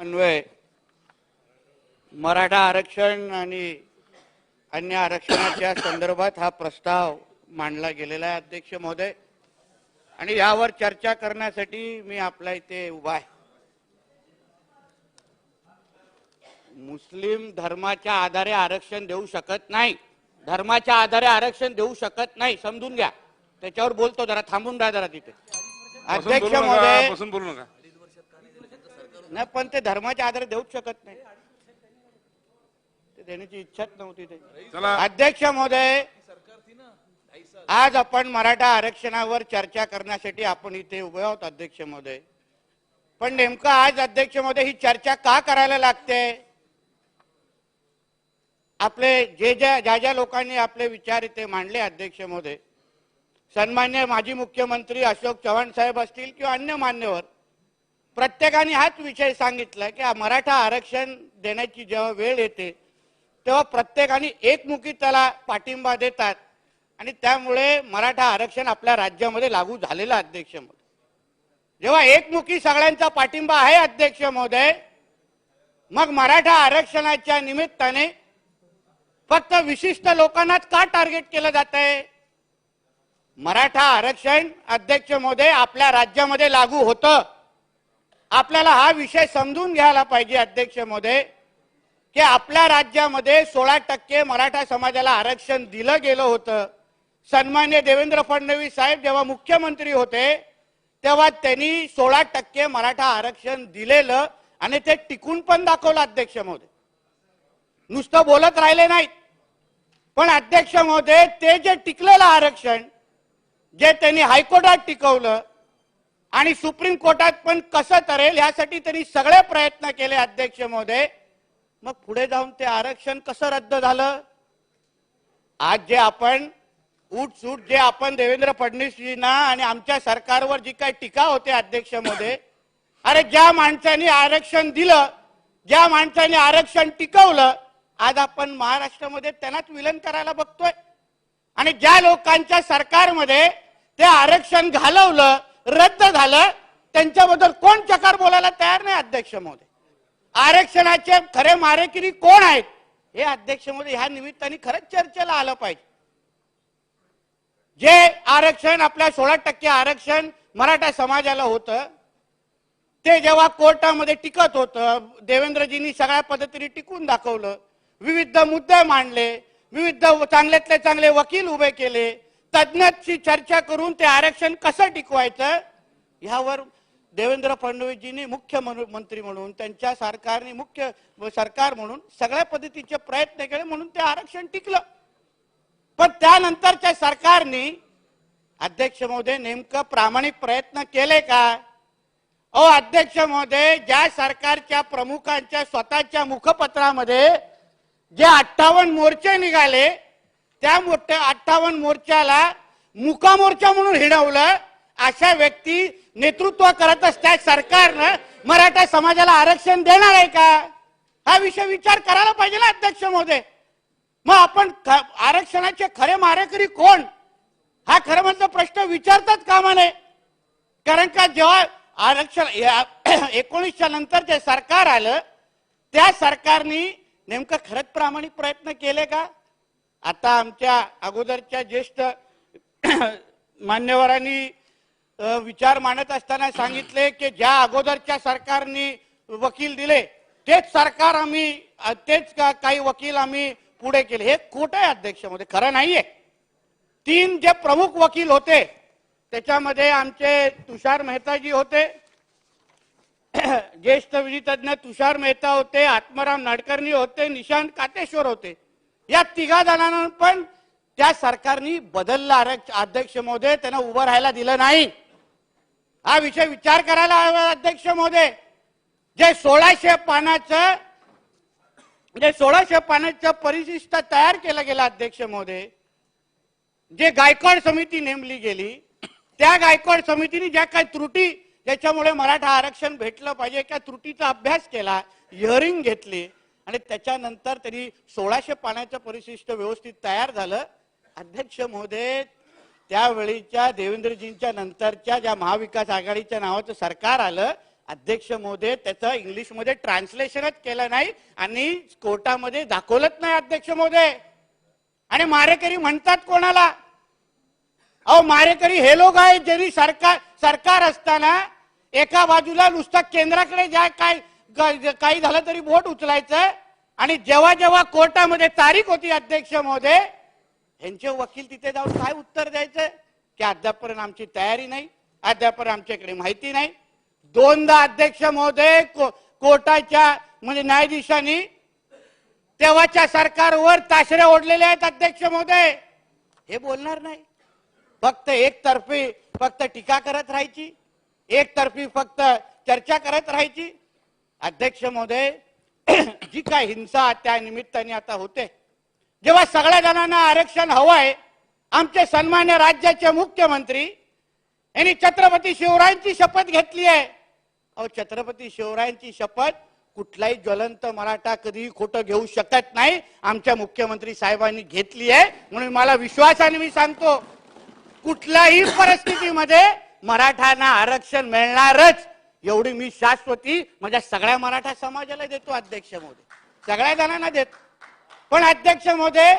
अन्वय मराठा आरक्षण आणि अन्य आरक्षणाच्या संदर्भात हा प्रस्ताव मांडला गेलेला आहे अध्यक्ष महोदय, आणि यावर चर्चा करण्यासाठी मी आपल्या इथे उभा आहे। मुस्लिम धर्माच्या आधारे आरक्षण देऊ शकत नाही, धर्माच्या आधारे आरक्षण देऊ शकत नाही, समजून घ्या। त्याच्यावर बोलतो, जरा थांबून राहा जरा तिथे। अध्यक्ष महोदय बोलू नका नाही, पण ते धर्माच्या आधारे देऊच शकत नाही, ते देण्याची इच्छाच नव्हती ते। अध्यक्ष महोदय, आज आपण मराठा आरक्षणावर चर्चा करण्यासाठी आपण इथे उभे आहोत अध्यक्ष महोदय, पण नेमकं आज अध्यक्ष महोदय ही चर्चा का करायला लागते? आपले ज्या लोकांनी आपले विचार इथे मांडले अध्यक्ष महोदय, सन्मान्य माजी मुख्यमंत्री अशोक चव्हाण साहेब असतील किंवा अन्य मान्यवर, प्रत्येकाने हाच विषय सांगितला की मराठा आरक्षण देण्याची जेव्हा वेळ येते तेव्हा प्रत्येकाने एकमुखी त्याला पाठिंबा देतात आणि त्यामुळे मराठा आरक्षण आपल्या राज्यामध्ये लागू झालेलं अध्यक्ष महोदय। जेव्हा एकमुखी सगळ्यांचा पाठिंबा आहे अध्यक्ष महोदय, मग मराठा आरक्षणाच्या निमित्ताने फक्त विशिष्ट लोकांनाच का टार्गेट केलं जात आहे? मराठा आरक्षण अध्यक्ष महोदय आपल्या राज्यामध्ये लागू होतं। आपल्याला हा विषय समजून घ्यायला पाहिजे अध्यक्ष महोदय की आपल्या राज्यामध्ये 16% मराठा समाजाला आरक्षण दिलं गेलं होतं। सन्मान्य देवेंद्र फडणवीस साहेब जेव्हा मुख्यमंत्री होते तेव्हा त्यांनी 16% मराठा आरक्षण दिलेलं आणि ते टिकून पण दाखवलं अध्यक्ष महोदय, नुसतं बोलत राहिले नाहीत। पण अध्यक्ष महोदय, ते जे टिकलेलं आरक्षण जे त्यांनी हायकोर्टात टिकवलं आणि सुप्रीम कोर्टात पण कसं तरेल यासाठी त्यांनी सगळे प्रयत्न केले अध्यक्ष महोदय, मग पुढे जाऊन ते आरक्षण कसं रद्द झालं? आज जे आपण उठसूट जे आपण देवेंद्र फडणवीसजींना आणि आमच्या सरकारवर जी काही टीका होते अध्यक्ष महोदय, अरे ज्या माणसाने आरक्षण दिलं, ज्या माणसाने आरक्षण टिकवलं, आज आपण महाराष्ट्रामध्ये त्यांनाच विलन करायला बघतोय। आणि ज्या लोकांच्या सरकारमध्ये ते आरक्षण घालवलं, रद्द झालं, त्यांच्याबद्दल कोण चकार बोलायला तयार नाही अध्यक्ष महोदय। आरक्षणाचे खरे मारेकरी कोण आहेत हे अध्यक्ष महोदय ह्या निमित्ताने खरंच चर्चेला आलं पाहिजे। जे आरक्षण आपल्या 16% आरक्षण मराठा समाजाला होतं ते जेव्हा कोर्टामध्ये टिकत होतं, देवेंद्रजींनी सगळ्या पद्धतीने टिकून दाखवलं, विविध मुद्दे मांडले, विविध चांगल्यातले चांगले वकील उभे केले, तज्ञांशी चर्चा करून ते आरक्षण कसं टिकवायचं यावर देवेंद्र फडणवीसजींनी मुख्यमंत्री म्हणून, त्यांच्या सरकारने मुख्य सरकार म्हणून सगळ्या पद्धतीचे प्रयत्न केले, म्हणून ते आरक्षण टिकलं। पण त्यानंतरच्या सरकारने अध्यक्ष महोदय नेमकं प्रामाणिक प्रयत्न केले का? अध्यक्ष महोदय, ज्या सरकारच्या प्रमुखांच्या स्वतःच्या मुखपत्रामध्ये जे 58 मोर्चे निघाले, त्या 58 मोर्चाला मुकामोर्चा म्हणून हिणवलं, अशा व्यक्ती नेतृत्व करत असत्या सरकारनं मराठा समाजाला आरक्षण देणार आहे का? हा विषय विचार करायला पाहिजे ना अध्यक्ष महोदय। मग आपण आरक्षणाचे खरे मारेकरी कोण हा खरं म्हणजे प्रश्न विचारतात कामा नये। कारण का जेव्हा आरक्षण 19च्या नंतर जे सरकार आलं त्या सरकारने नेमकं खरंच प्रामाणिक प्रयत्न केले का? आता आमच्या अगोदरच्या ज्येष्ठ मान्यवरांनी विचार मांडत असताना सांगितले की ज्या अगोदरच्या सरकारने वकील दिले तेच सरकार आम्ही तेच काही वकील आम्ही पुढे केले, हे खोटं आहे अध्यक्ष महोदय, खरं नाहीये। 3 जे प्रमुख वकील होते त्याच्यामध्ये आमचे तुषार मेहताजी होते, ज्येष्ठ विधितज्ञ तुषार मेहता होते, आत्माराम नाडकर्णी होते, निशांत कातेश्वर होते। या 3 जणांना पण त्या सरकारने बदलला अध्यक्ष महोदय, त्यांना उभं राहायला दिलं नाही। हा विषय विचार करायला हवा अध्यक्ष महोदय। जे 1600 पानाचं परिशिष्ट तयार केलं गेलं अध्यक्ष महोदय, जे गायकवाड समिती नेमली गेली, त्या गायकवाड समितीने ज्या काही त्रुटी ज्याच्यामुळे मराठा आरक्षण भेटलं पाहिजे त्या त्रुटीचा अभ्यास केला, हिअरिंग घेतली आणि त्याच्यानंतर त्यांनी 1600 पानाचं परिशिष्ट व्यवस्थित तयार झालं। अध्यक्ष महोदय, त्यावेळीच्या देवेंद्रजींच्या नंतरच्या ज्या महाविकास आघाडीच्या नावाचं सरकार आलं अध्यक्ष महोदय त्याचं इंग्लिशमध्ये ट्रान्सलेशनच केलं नाही आणि कोर्टामध्ये दाखवलंच नाही अध्यक्ष महोदय. आणि मारेकरी म्हणतात कोणाला? अहो मारेकरी हे लोक आहेत ज्यांनी सरकार असताना एका बाजूला नुसतं केंद्राकडे ज्या काही झालं तरी बोट उचलायचं आणि जेव्हा जेव्हा कोर्टामध्ये तारीख होती अध्यक्ष महोदय यांचे वकील तिथे जाऊन काय उत्तर द्यायचं की अद्यापर्यंत आमची तयारी नाही, अद्यापर्यंत आमच्याकडे माहिती नाही. दोनदा अध्यक्ष महोदय कोर्टाच्या म्हणजे न्यायाधीशांनी तेव्हाच्या सरकारवर ताशरे ओढलेले आहेत अध्यक्ष महोदय. हे बोलणार नाही, फक्त एकतर्फी फक्त टीका करत राहायची, एकतर्फी फक्त चर्चा करत राहायची. अध्यक्ष महोदय जी काय हिंसा त्या निमित्ताने आता होते, जेव्हा सगळ्या जणांना आरक्षण हवंय, आमचे सन्मान्य राज्याचे मुख्यमंत्री यांनी छत्रपती शिवरायांची शपथ घेतली आहे. अहो छत्रपती शिवरायांची शपथ कुठलाही ज्वलंत मराठा कधीही खोटं घेऊ शकत नाही. आमच्या मुख्यमंत्री साहेबांनी घेतली आहे म्हणून मला विश्वासाने मी सांगतो कुठल्याही परिस्थितीमध्ये मराठ्यांना आरक्षण मिळणारच एवढी मी शाश्वती माझ्या सगळ्या मराठा समाजाला देतो अध्यक्ष महोदय, सगळ्या जणांना देतो. पण अध्यक्ष महोदय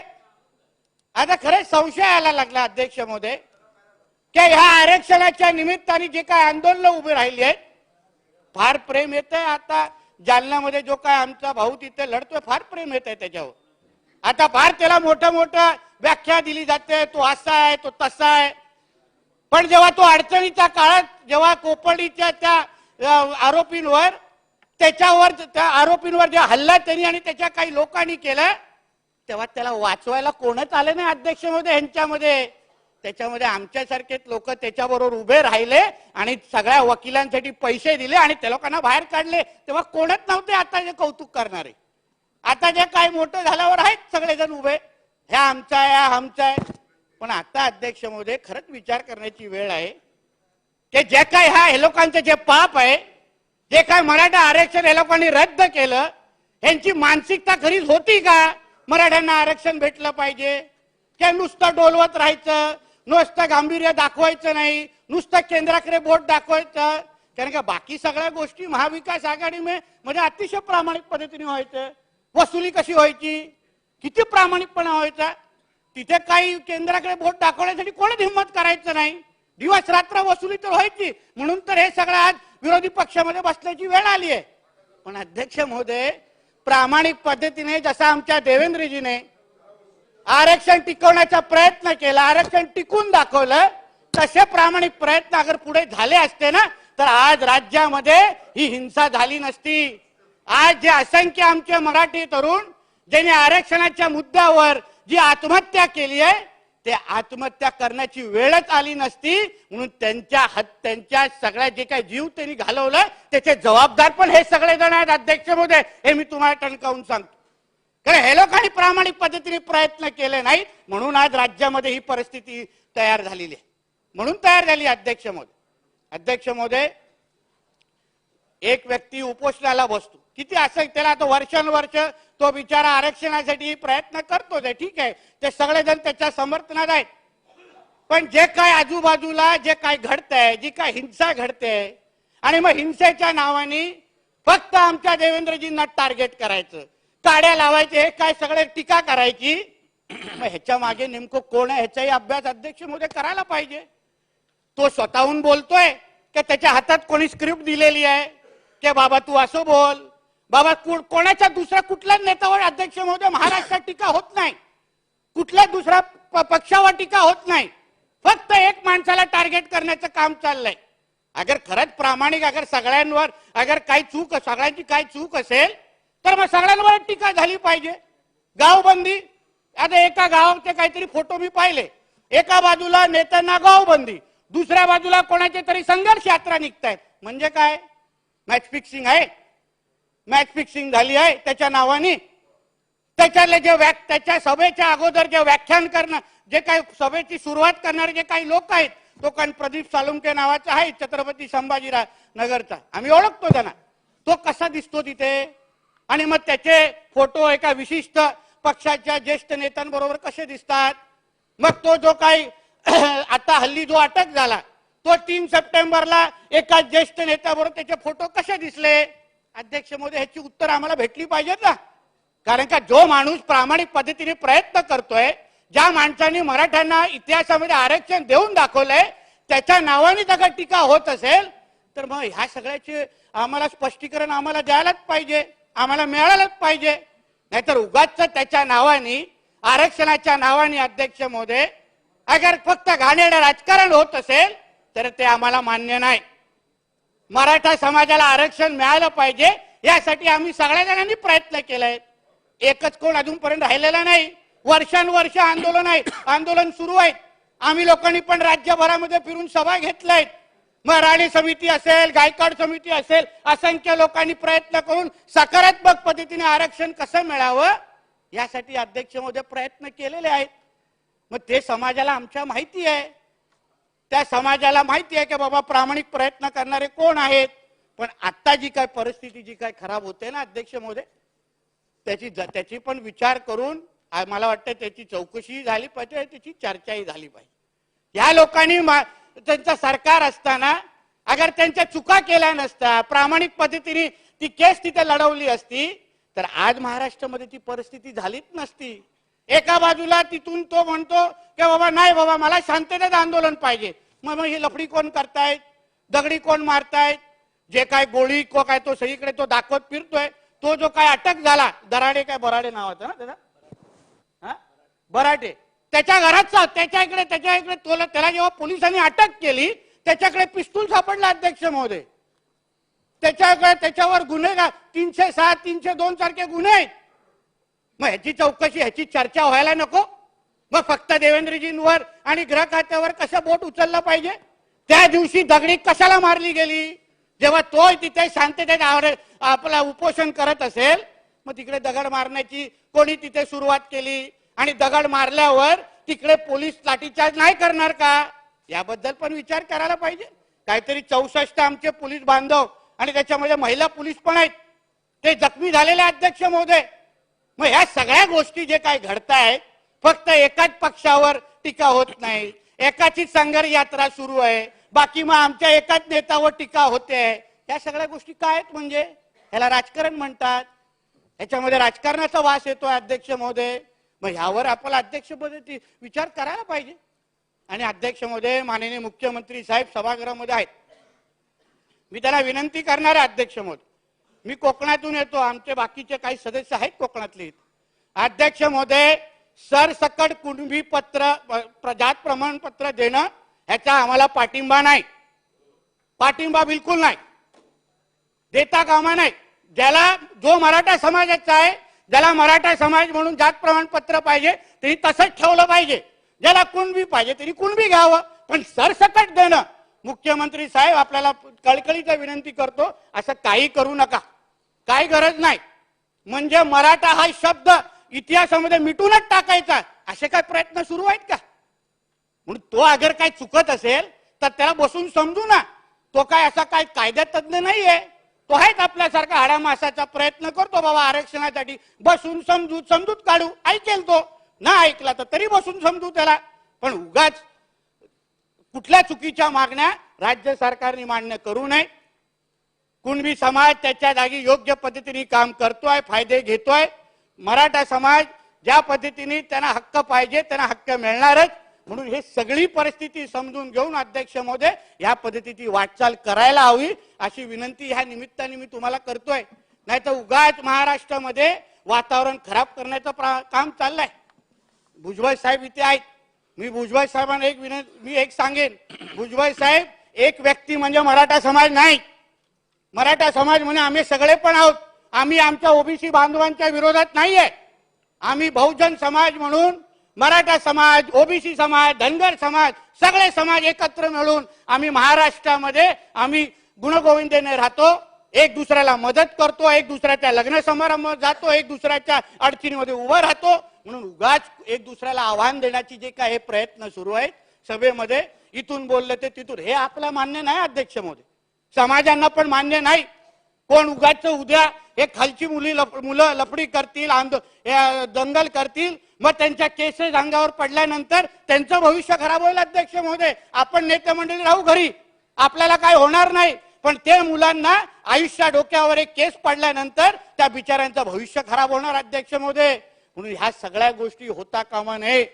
आता खरंच संशय यायला लागला अध्यक्ष महोदय की ह्या आरक्षणाच्या निमित्ताने जे काय आंदोलन उभे राहिली आहेत फार प्रेम येत आहे. आता जालन्यामध्ये जो काय आमचा भाऊ तिथे लढतोय फार प्रेम येत आहे त्याच्यावर. आता फार त्याला मोठं व्याख्या दिली जाते, तो असा आहे तो तसा आहे. पण जेव्हा तो अडचणीच्या काळात जेव्हा कोपर्डीच्या त्या आरोपींवर त्या आरोपींवर जे हल्ला त्यांनी आणि त्याच्या काही लोकांनी केला तेव्हा त्याला वाचवायला कोणच आले नाही अध्यक्ष महोदय ह्यांच्यामध्ये. त्याच्यामध्ये आमच्यासारखेच लोक त्याच्याबरोबर उभे राहिले आणि सगळ्या वकिलांसाठी पैसे दिले आणि त्या लोकांना बाहेर काढले. तेव्हा कोणच नव्हते आता जे कौतुक करणारे. आता जे काय मोठं झाल्यावर आहेत सगळेजण उभे, ह्या आमचा आहे हा आमचा आहे. पण आता अध्यक्ष महोदय खरंच विचार करण्याची वेळ आहे की जे काय हे लोकांचं जे पाप आहे, जे काय मराठा आरक्षण हे लोकांनी रद्द केलं, यांची मानसिकता खरीच होती का मराठ्यांना आरक्षण भेटलं पाहिजे? की नुसतं डोलवत राहायचं, नुसतं गांभीर्य दाखवायचं नाही, नुसतं केंद्राकडे बोट दाखवायचं? कारण का बाकी सगळ्या गोष्टी महाविकास आघाडी मध्ये अतिशय प्रामाणिक पद्धतीने व्हायचं. वसुली कशी व्हायची, किती प्रामाणिकपणा व्हायचा. तिथे काही केंद्राकडे बोट दाखवण्यासाठी कोणच हिंमत करायचं नाही. दिवस रात्र वसुली तर व्हायची. म्हणून तर हे सगळं आज विरोधी पक्षामध्ये बसण्याची वेळ आली आहे. पण अध्यक्ष महोदय प्रामाणिक पद्धतीने जसं आमच्या देवेंद्रजीने आरक्षण टिकवण्याचा प्रयत्न केला, आरक्षण टिकून दाखवलं, तसे प्रामाणिक प्रयत्न अगर पुढे झाले असते ना तर आज राज्यामध्ये ही हिंसा झाली नसती. आज जे असंख्य आमचे मराठी तरुण ज्यांनी आरक्षणाच्या मुद्द्यावर जी आत्महत्या केली आहे ते आत्महत्या करण्याची वेळच आली नसती. म्हणून त्यांच्या सगळ्या जे काही जीव त्यांनी घालवलं त्याचे जबाबदार पण हे सगळे जण आहेत अध्यक्ष महोदय. हे मी तुम्हाला टणकावून सांगतो. कारण हे लोकांनी प्रामाणिक पद्धतीने प्रयत्न केले नाही म्हणून आज राज्यामध्ये ही परिस्थिती तयार झालेली आहे. म्हणून तयार झाली अध्यक्ष महोदय. अध्यक्ष महोदय एक व्यक्ती उपोषणाला बसतो, किती असं त्याला आता वर्षानुवर्ष तो बिचारा आरक्षणासाठी प्रयत्न करतो आहे, ठीक आहे, ते सगळेजण त्याच्या समर्थनात आहेत. पण जे काय आजूबाजूला जे काय घडतंय, जी काय हिंसा घडते आणि मग हिंसेच्या नावाने फक्त आमच्या देवेंद्रजींना टार्गेट करायचं, काड्या लावायचे, हे काय सगळे टीका करायची. मग ह्याच्या मागे नेमकं कोण आहे ह्याचाही अभ्यास अध्यक्ष महोदय करायला पाहिजे. तो स्वतःहून बोलतोय की त्याच्या हातात कोणी स्क्रिप्ट दिलेली आहे की बाबा तू असं बोल, बाबा कोणाच्या दुसऱ्या कुठल्याच नेत्यावर अध्यक्ष महोदय महाराष्ट्रात टीका होत नाही, कुठल्या दुसऱ्या पक्षावर टीका होत नाही. फक्त एक माणसाला टार्गेट करण्याचं काम चाललंय. अगर खरंच प्रामाणिक अगर सगळ्यांवर अगर काही चूक सगळ्यांची काही चूक असेल तर मग सगळ्यांवर टीका झाली पाहिजे. गावबंदी, आता एका गावाचे काहीतरी फोटो मी पाहिले, एका बाजूला नेत्यांना गावबंदी, दुसऱ्या बाजूला कोणाचे तरी संघर्ष यात्रा निघतायत. म्हणजे काय? मॅच फिक्सिंग आहे, मॅच फिक्सिंग झाली आहे त्याच्या नावाने. त्याच्यातले जे त्याच्या सभेच्या अगोदर जे व्याख्यान करणं, जे काही सभेची सुरुवात करणारे जे काही लोक आहेत, तो कारण प्रदीप सालुंके नावाचा आहे छत्रपती संभाजीराव नगरचा, आम्ही ओळखतो त्यांना. तो कसा दिसतो तिथे आणि मग त्याचे फोटो एका विशिष्ट पक्षाच्या ज्येष्ठ नेत्यांबरोबर कसे दिसतात. मग तो जो काही आता हल्ली जो अटक झाला तो 3 सप्टेंबरला एका ज्येष्ठ नेत्याबरोबर त्याचे फोटो कसे दिसले? अध्यक्ष महोदय, ह्याची उत्तर आम्हाला भेटली पाहिजेत ना. कारण का जो माणूस प्रामाणिक पद्धतीने प्रयत्न करतोय, ज्या माणसांनी मराठ्यांना इतिहासामध्ये आरक्षण देऊन दाखवलंय, त्याच्या नावाने जर टीका होत असेल तर मग ह्या सगळ्याचे आम्हाला स्पष्टीकरण आम्हाला द्यायलाच पाहिजे, आम्हाला मिळालंच पाहिजे. नाहीतर उगाच त्याच्या नावाने, आरक्षणाच्या नावाने अध्यक्ष महोदय अगर फक्त घाणेरडं राजकारण होत असेल तर ते आम्हाला मान्य नाही. मराठा समाजाला आरक्षण मिळालं पाहिजे यासाठी आम्ही सगळ्या जणांनी प्रयत्न केलाय. एकच कोण अजूनपर्यंत राहिलेला नाही. वर्षानुवर्ष आंदोलन सुरू आहे. आम्ही लोकांनी पण राज्यभरामध्ये फिरून सभा घेतल्यात. राणे समिती असेल, गायकवाड समिती असेल, असंख्य लोकांनी प्रयत्न करून सकारात्मक पद्धतीने आरक्षण कसं मिळावं यासाठी अध्यक्ष महोदय प्रयत्न केलेले आहेत. मग ते समाजाला आमच्या माहिती आहे. त्या समाजाला माहिती आहे की बाबा प्रामाणिक प्रयत्न करणारे कोण आहेत. पण आता जी काय परिस्थिती जी काय खराब होते ना अध्यक्ष महोदय, त्याची पण विचार करून मला वाटतं त्याची चौकशी झाली पाहिजे, त्याची चर्चाही झाली पाहिजे. या लोकांनी त्यांचं सरकार असताना अगर त्यांच्या चुका केल्या नसत्या, प्रामाणिक पद्धतीने ती केस तिथे लढवली असती तर आज महाराष्ट्रामध्ये ती परिस्थिती झालीच नसती. एका बाजूला तिथून तो म्हणतो की बाबा नाही बाबा मला शांततेत आंदोलन पाहिजे, मग हे लफडी कोण करतायत, दगडी कोण मारतायत, जे काय गोळी को काय तो सगळीकडे तो दाखवत फिरतोय. तो जो काय अटक झाला, दराडे काय बराडे नावाचा ना त्याचा, बराटे, त्याच्या घराचा त्याच्या इकडे त्याला जेव्हा पोलिसांनी अटक केली त्याच्याकडे पिस्तूल सापडला अध्यक्ष महोदय. त्याच्यावर गुन्हे 307, 302 सारखे गुन्हे आहेत. मग ह्याची चौकशी, ह्याची चर्चा व्हायला नको? मग फक्त देवेंद्रजींवर आणि गृह खात्यावर कसं बोट उचललं पाहिजे? त्या दिवशी दगडी कशाला मारली गेली? जेव्हा तो तिथे शांततेत आपला उपोषण करत असेल, मग तिकडे दगड मारण्याची कोणी तिथे सुरुवात केली आणि दगड मारल्यावर तिकडे पोलीस लाठीचार्ज नाही करणार का? याबद्दल पण विचार करायला पाहिजे. काहीतरी 64 आमचे पोलीस बांधव आणि त्याच्यामध्ये महिला पोलीस पण आहेत, ते जखमी झालेले अध्यक्ष महोदय. मग ह्या सगळ्या गोष्टी जे काय घडतायत, फक्त एकाच पक्षावर टीका होत नाही, एकाची संघर्ष यात्रा सुरू आहे, बाकी मग आमच्या एकाच नेत्यावर टीका होते. या सगळ्या गोष्टी काय आहेत? म्हणजे ह्याला राजकारण म्हणतात. ह्याच्यामध्ये राजकारणाचा वास येतोय अध्यक्ष महोदय. मग ह्यावर आपला अध्यक्ष महोदय विचार करायला पाहिजे. आणि अध्यक्ष महोदय, माननीय मुख्यमंत्री साहेब सभागृहामध्ये आहेत, मी त्याला विनंती करणार आहे अध्यक्ष महोदय, मी कोकणातून येतो, आमचे बाकीचे काही सदस्य आहेत कोकणातले. अध्यक्ष महोदय, सरसकट कुणबी पत्र, जात प्रमाणपत्र देणं ह्याचा आम्हाला पाठिंबा नाही, पाठिंबा बिलकुल नाही, देता कामा नाही. जो मराठा समाजाचा आहे, ज्याला मराठा समाज म्हणून जात प्रमाणपत्र पाहिजे तरी तसंच ठेवलं पाहिजे. ज्याला कुणबी पाहिजे तरी कुणबी घ्यावं, पण सरसकट देणं, मुख्यमंत्री साहेब आपल्याला कळकळीचा विनंती करतो, असं काही करू नका, काही गरज नाही. म्हणजे मराठा हा शब्द इतिहासामध्ये मिटूनच टाकायचा, असे काय प्रयत्न सुरू आहेत का? म्हणून तो अगर काय चुकत असेल तर त्याला बसून समजू ना. तो काय असा काय कायदा तज्ञ नाहीये, तो आहेच आपल्यासारखा हाडामासाचा प्रयत्न करतो बाबा आरक्षणासाठी. बसून समजूत काढू, ऐकेल तो, ना ऐकला तर तरी बसून समजू त्याला. पण उगाच कुठल्या चुकीच्या मागण्या राज्य सरकारने मान्य करू नये. कुणबी समाज त्याच्या जागी योग्य पद्धतीने काम करतोय, फायदे घेतोय. मराठा समाज ज्या पद्धतीने त्यांना हक्क पाहिजे त्यांना हक्क मिळणारच. म्हणून हे सगळी परिस्थिती समजून घेऊन अध्यक्ष महोदय या पद्धतीची वाटचाल करायला हवी, अशी विनंती ह्या निमित्ताने मी तुम्हाला करतोय. नाही तर उगाच महाराष्ट्रामध्ये वातावरण खराब करण्याचं काम चाललंय. भुजबळ साहेब इथे आहेत, मी भुजबळ साहेबांना मी एक सांगेन, भुजबळ साहेब एक व्यक्ती म्हणजे मराठा समाज नाही. मराठा समाज म्हणजे आम्ही सगळे पण आहोत. आम्ही आमच्या ओबीसी बांधवांच्या विरोधात नाहीये. आम्ही बहुजन समाज म्हणून मराठा समाज, ओबीसी समाज, धनगर समाज, सगळे समाज एकत्र मिळून आम्ही महाराष्ट्रामध्ये आम्ही गुणगोविंदाने राहतो, एक दुसऱ्याला मदत करतो, एक दुसऱ्याच्या लग्न समारंभात जातो, एक दुसऱ्याच्या अडचणीमध्ये उभं राहतो. म्हणून उगाच एक दुसऱ्याला आव्हान देण्याची जे काही प्रयत्न सुरू आहेत सभेमध्ये, इथून बोललं ते तिथून, हे आपल्याला मान्य नाही अध्यक्ष महोदय, समाजांना पण मान्य नाही. कोण उगाच उद्या हे खालची मुलं लफडी करतील, दंगल करतील, मग त्यांच्या केसेस अंगावर पडल्यानंतर त्यांचं भविष्य खराब होईल. अध्यक्ष महोदय, आपण नेते मंडळी राहू घरी, आपल्याला काय होणार नाही, पण ते मुलांना आयुष्या डोक्यावर एक केस पडल्यानंतर त्या बिचाऱ्यांचं भविष्य खराब होणार. अध्यक्ष महोदय, म्हणून ह्या सगळ्या गोष्टी होता कामा नये.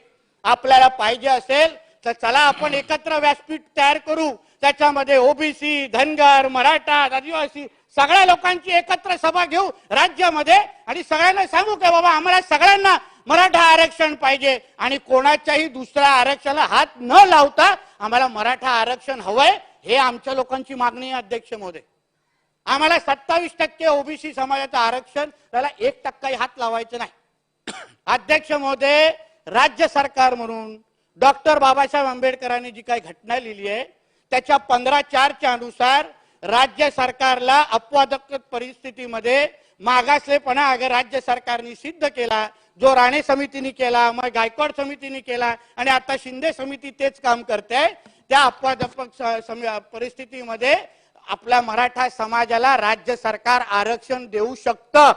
आपल्याला पाहिजे असेल तर चला आपण एकत्र व्यासपीठ तयार करू, त्याच्यामध्ये ओबीसी, धनगर, मराठा, आदिवासी सगळ्या लोकांची एकत्र सभा घेऊ राज्यामध्ये आणि सगळ्यांना सांगू की बाबा आम्हाला सगळ्यांना मराठा आरक्षण पाहिजे आणि कोणाच्याही दुसऱ्या आरक्षणाला हात न लावता आम्हाला मराठा आरक्षण हवंय, हे आमच्या लोकांची मागणी आहे. अध्यक्ष महोदय, आम्हाला 27% ओबीसी समाजाचं आरक्षण, त्याला 1% हात लावायचं नाही. अध्यक्ष महोदय, राज्य सरकार म्हणून डॉक्टर बाबासाहेब आंबेडकरांनी जी काही घटना लिहिली आहे त्याच्या 15(4) अनुसार राज्य सरकारला अपवादात्मक परिस्थितीमध्ये मागासलेपणा अगर राज्य सरकारने सिद्ध केला, जो राणे समितीने केला, मग गायकवाड समितीने केला आणि आता शिंदे समिती तेच काम करते, त्या अपवादात्मक परिस्थितीमध्ये आपल्या मराठा समाजाला राज्य सरकार आरक्षण देऊ शकतं.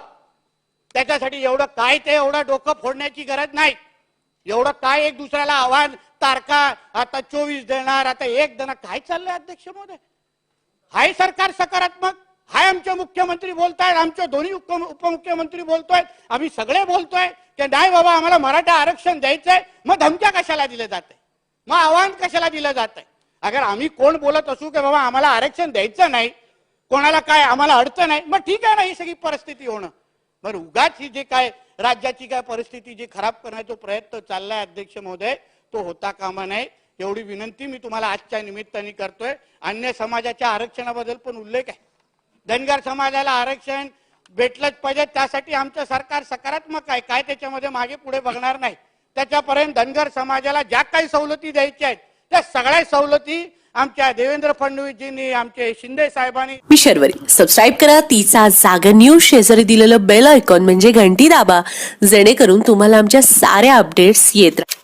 त्याच्यासाठी एवढं काय ते एवढं डोकं फोडण्याची गरज नाही. एवढं काय एक दुसऱ्याला आव्हान, तारखा आता 24 देणार, आता 1 देणार, काय चाललंय. अध्यक्ष महोदय, हाय सरकार सकारात्मक, हाय आमचे मुख्यमंत्री बोलतायत, आमचे दोन्ही उपमुख्यमंत्री बोलतोय, आम्ही सगळे बोलतोय की नाही बाबा आम्हाला मराठा आरक्षण द्यायचंय. मग धमक्या कशाला दिले जाते, मग आव्हान कशाला दिलं जात आहे. अगर आम्ही कोण बोलत असू की बाबा आम्हाला आरक्षण द्यायचं नाही, कोणाला काय आम्हाला अडचण नाही, मग ठीक आहे ना, ही सगळी परिस्थिती होणं. बरं, उगाच ही जे काय राज्याची काय परिस्थिती जी खराब करण्याचा प्रयत्न चाललाय अध्यक्ष महोदय, तो होता कामा नये. एवढी विनंती मी तुम्हाला आजच्या निमित्ताने करतोय. अन्य समाजाच्या आरक्षणाबद्दल पण उल्लेख आहे. धनगर समाजाला आरक्षण भेटलंच पाहिजे, त्यासाठी आमचं सरकार सकारात्मक आहे, काय त्याच्यामध्ये मागे पुढे बघणार नाही. त्याच्यापर्यंत धनगर समाजाला ज्या काही सवलती द्यायच्या आहेत त्या सगळ्या सवलती आमच्या देवेंद्र फडणवीसजींनी, आमचे शिंदे साहेबांनी. मी शर्वरी, सबस्क्राईब करा तिचा जागर न्यूज, शेजारी दिलेलं बेल आयकॉन म्हणजे घंटी दाबा, जेणेकरून तुम्हाला आमच्या साऱ्या अपडेट्स येत राहतील.